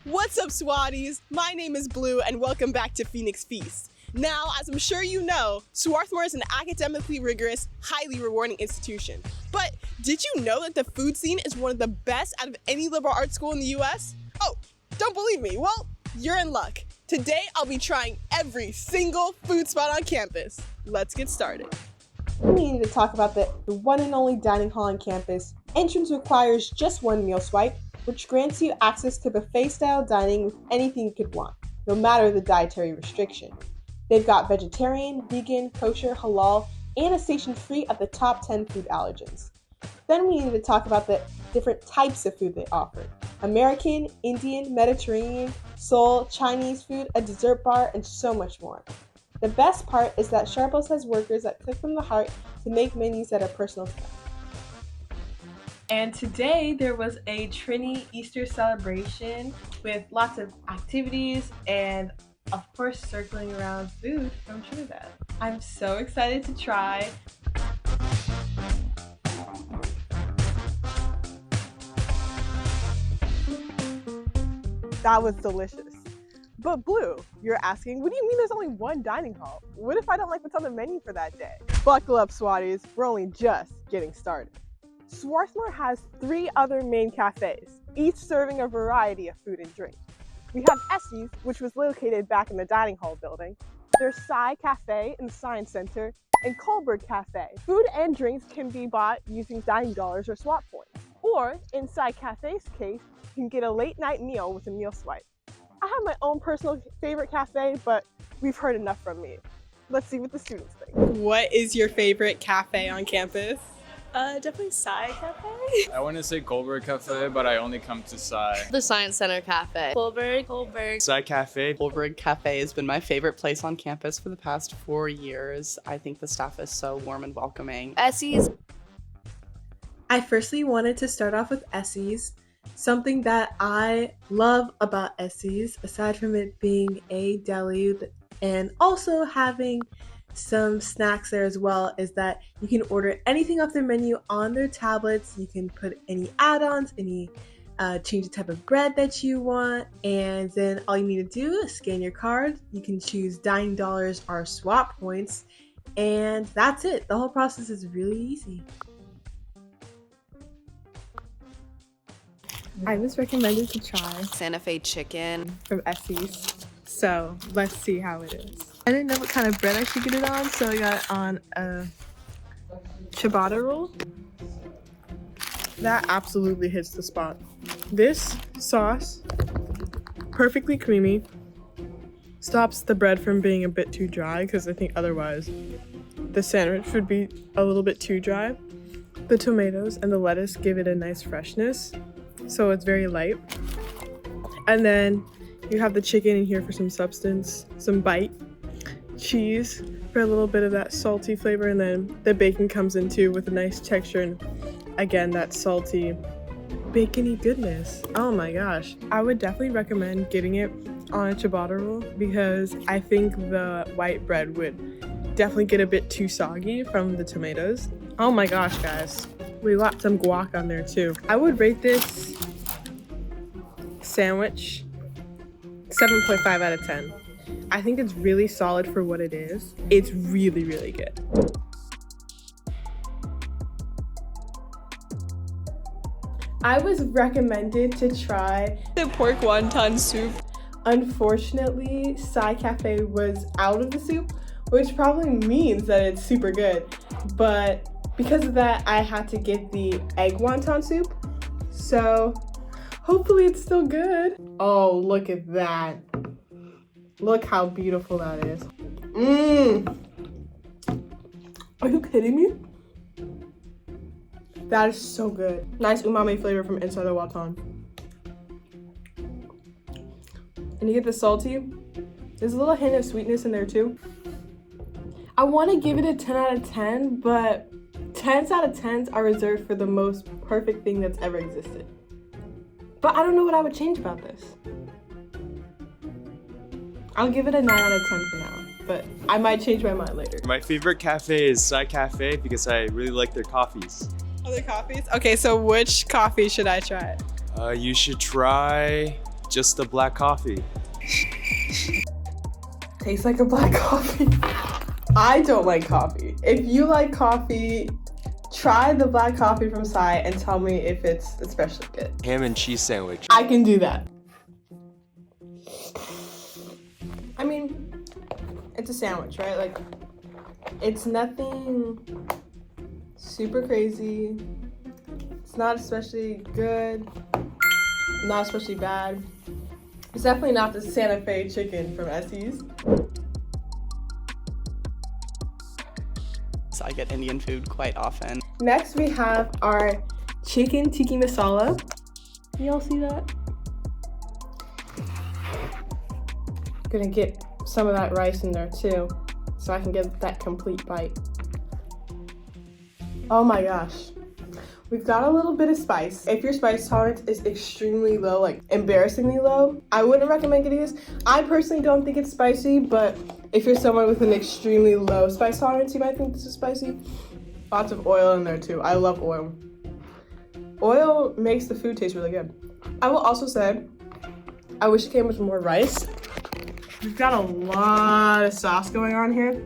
What's up, Swatties? My name is Bleau, and welcome back to Phoenix Feast. Now, as I'm sure you know, Swarthmore is an academically rigorous, highly rewarding institution. But did you know that the food scene is one of the best out of any liberal arts school in the US? Oh, don't believe me? Well, you're in luck. Today, I'll be trying every single food spot on campus. Let's get started. We need to talk about the one and only dining hall on campus. Entrance requires just one meal swipe, which grants you access to buffet-style dining with anything you could want, no matter the dietary restriction. They've got vegetarian, vegan, kosher, halal, and a station free of the top 10 food allergens. Then we need to talk about the different types of food they offer. American, Indian, Mediterranean, Seoul, Chinese food, a dessert bar, and so much more. The best part is that Sharples has workers that cook from the heart to make menus that are personal to them. And today there was a Trini Easter celebration with lots of activities and of course circling around food from Trinidad. I'm so excited to try. That was delicious. But Bleau, you're asking, what do you mean there's only one dining hall? What if I don't like what's on the menu for that day? Buckle up, Swatties, we're only just getting started. Swarthmore has 3 other main cafes, each serving a variety of food and drink. We have Essie's, which was located back in the dining hall building. There's Sai Cafe in the Science Center, and Goldberg Cafe. Food and drinks can be bought using dining dollars or swap points. Or, in Sai Cafe's case, you can get a late night meal with a meal swipe. I have my own personal favorite cafe, but we've heard enough from me. Let's see what the students think. What is your favorite cafe on campus? Definitely Sai Cafe. I want to say Goldberg Cafe, but I only come to Sai. The Science Center Cafe. Goldberg. Sai Cafe. Goldberg Cafe has been my favorite place on campus for the past 4 years. I think the staff is so warm and welcoming. Essie's. I firstly wanted to start off with Essie's. Something that I love about Essie's, aside from it being a deli and also having some snacks there as well, is that you can order anything off their menu on their tablets. You can put any add-ons, change the type of bread that you want, and then all you need to do is scan your card. You can choose dining dollars or swap points, and that's it. The whole process is really easy. I was recommended to try Santa Fe chicken. from Essie's, so let's see how it is. I didn't know what kind of bread I should get it on, so I got it on a ciabatta roll. That absolutely hits the spot. This sauce, perfectly creamy, stops the bread from being a bit too dry, because I think otherwise the sandwich would be a little bit too dry. The tomatoes and the lettuce give it a nice freshness, so it's very light. And then you have the chicken in here for some substance, some bite, cheese for a little bit of that salty flavor, and then the bacon comes in too with a nice texture and again that salty bacony goodness. Oh my gosh. I would definitely recommend getting it on a ciabatta roll because I think the white bread would definitely get a bit too soggy from the tomatoes. Oh my gosh, guys. We got some guac on there too. I would rate this sandwich 7.5 out of 10. I think it's really solid for what it is. It's really, really good. I was recommended to try The pork wonton soup. Unfortunately, Sai Cafe was out of the soup, which probably means that it's super good. But because of that, I had to get the egg wonton soup. So hopefully it's still good. Oh, look at that. Look how beautiful that is. Are you kidding me? That is so good. Nice umami flavor from inside the wonton. And you get the salty. There's a little hint of sweetness in there too. I want to give it a 10 out of 10, but 10s out of 10s are reserved for the most perfect thing that's ever existed. But I don't know what I would change about this. I'll give it a 9 out of 10 for now, but I might change my mind later. My favorite cafe is Sai Cafe because I really like their coffees. Other coffees? Okay, so which coffee should I try? You should try just a black coffee. Tastes like a black coffee. I don't like coffee. If you like coffee, try the black coffee from Sai and tell me if it's especially good. Ham and cheese sandwich. I can do that. I mean, it's a sandwich, right? Like, it's nothing super crazy. It's not especially good, not especially bad. It's definitely not the Santa Fe chicken from Essie's. So I get Indian food quite often. Next, we have our chicken tikka masala. Y'all see that? Gonna get some of that rice in there too, so I can get that complete bite. Oh my gosh. We've got a little bit of spice. If your spice tolerance is extremely low, like embarrassingly low, I wouldn't recommend getting this. I personally don't think it's spicy, but if you're someone with an extremely low spice tolerance, you might think this is spicy. Lots of oil in there too. I love oil. Oil makes the food taste really good. I will also say, I wish it came with more rice. We've got a lot of sauce going on here,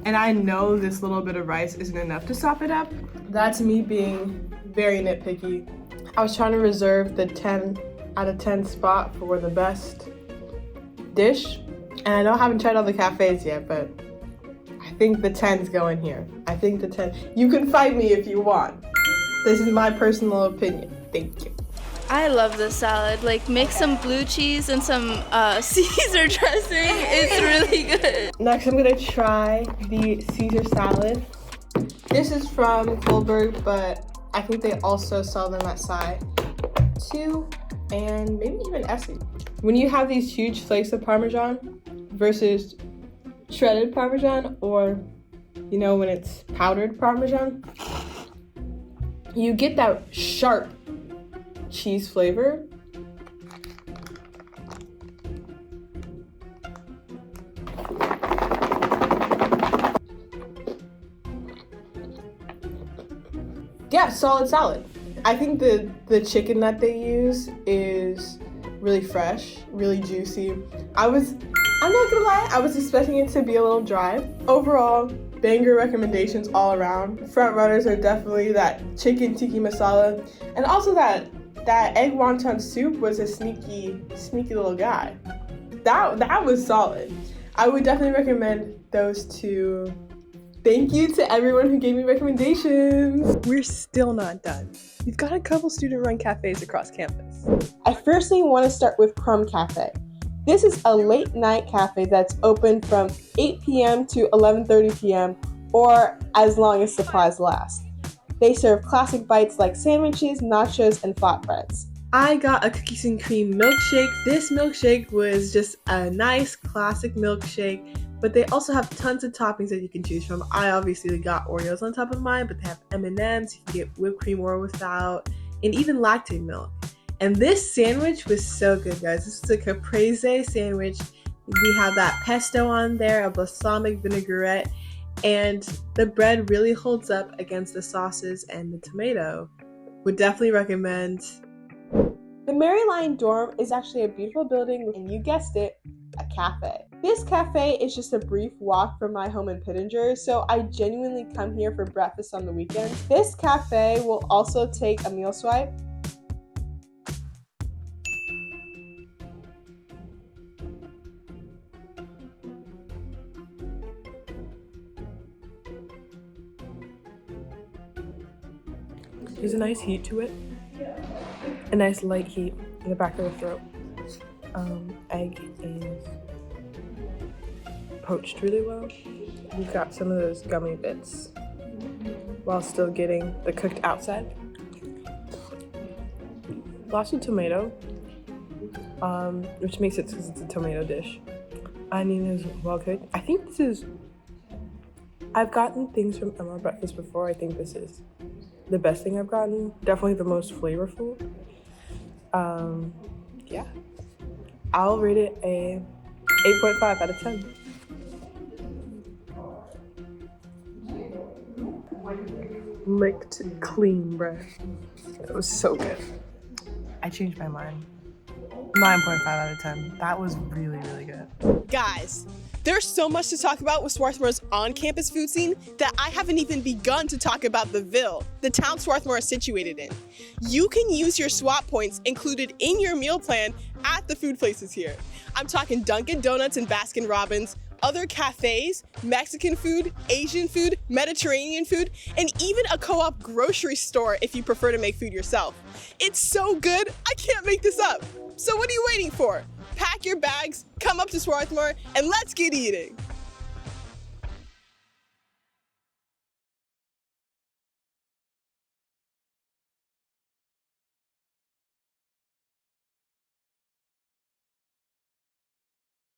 and I know this little bit of rice isn't enough to sop it up. That's me being very nitpicky. I was trying to reserve the 10 out of 10 spot for the best dish, and I know I haven't tried all the cafes yet, but I think the 10's going here. I think the 10. You can fight me if you want. This is my personal opinion. Thank you. I love this salad. Like, mix some blue cheese and some Caesar dressing. It's really good. Next, I'm gonna try the Caesar salad. This is from Goldberg, but I think they also sell them at Sai too, and maybe even Essie. When you have these huge flakes of Parmesan versus shredded Parmesan, or you know, when it's powdered Parmesan, you get that sharp cheese flavor. Yeah, solid salad. I think the chicken that they use is really fresh, really juicy. I'm not gonna lie, I was expecting it to be a little dry. Overall, banger recommendations all around. Front runners are definitely that chicken tikka masala, and also that egg wonton soup was a sneaky little guy. That was solid. I would definitely recommend those two. Thank you to everyone who gave me recommendations. We're still not done. We've got a couple student-run cafes across campus. I firstly want to start with Crumb Cafe. This is a late-night cafe that's open from 8 p.m. to 11:30 p.m. or as long as supplies last. They serve classic bites like sandwiches, nachos, and flatbreads. I got a cookies and cream milkshake. This milkshake was just a nice classic milkshake, but they also have tons of toppings that you can choose from. I obviously got Oreos on top of mine, but they have M&Ms, you can get whipped cream or without, and even lactate milk. And this sandwich was so good, guys. This is a caprese sandwich. We have that pesto on there, a balsamic vinaigrette, and the bread really holds up against the sauces and the tomato. Would definitely recommend. The Maryline dorm is actually a beautiful building, and you guessed it, a cafe. This cafe is just a brief walk from my home in Pittenger, so I genuinely come here for breakfast on the weekends. This cafe will also take a meal swipe. There's a nice heat to it. A nice light heat in the back of the throat. Egg is poached really well. We've got some of those gummy bits while still getting the cooked outside. Lots of tomato, which makes it because it's a tomato dish. Onion is well cooked. I think this is, I've gotten things from Emma Breakfast before. I think this is the best thing I've gotten. Definitely the most flavorful. Yeah. I'll rate it a 8.5 out of 10. Licked clean bread. It was so good. I changed my mind. 9.5 out of 10. That was really, really good. Guys, there's so much to talk about with Swarthmore's on-campus food scene that I haven't even begun to talk about the Ville, the town Swarthmore is situated in. You can use your swap points included in your meal plan at the food places here. I'm talking Dunkin' Donuts and Baskin Robbins, other cafes, Mexican food, Asian food, Mediterranean food, and even a co-op grocery store if you prefer to make food yourself. It's so good, I can't make this up. So what are you waiting for? Pack your bags, come up to Swarthmore, and let's get eating.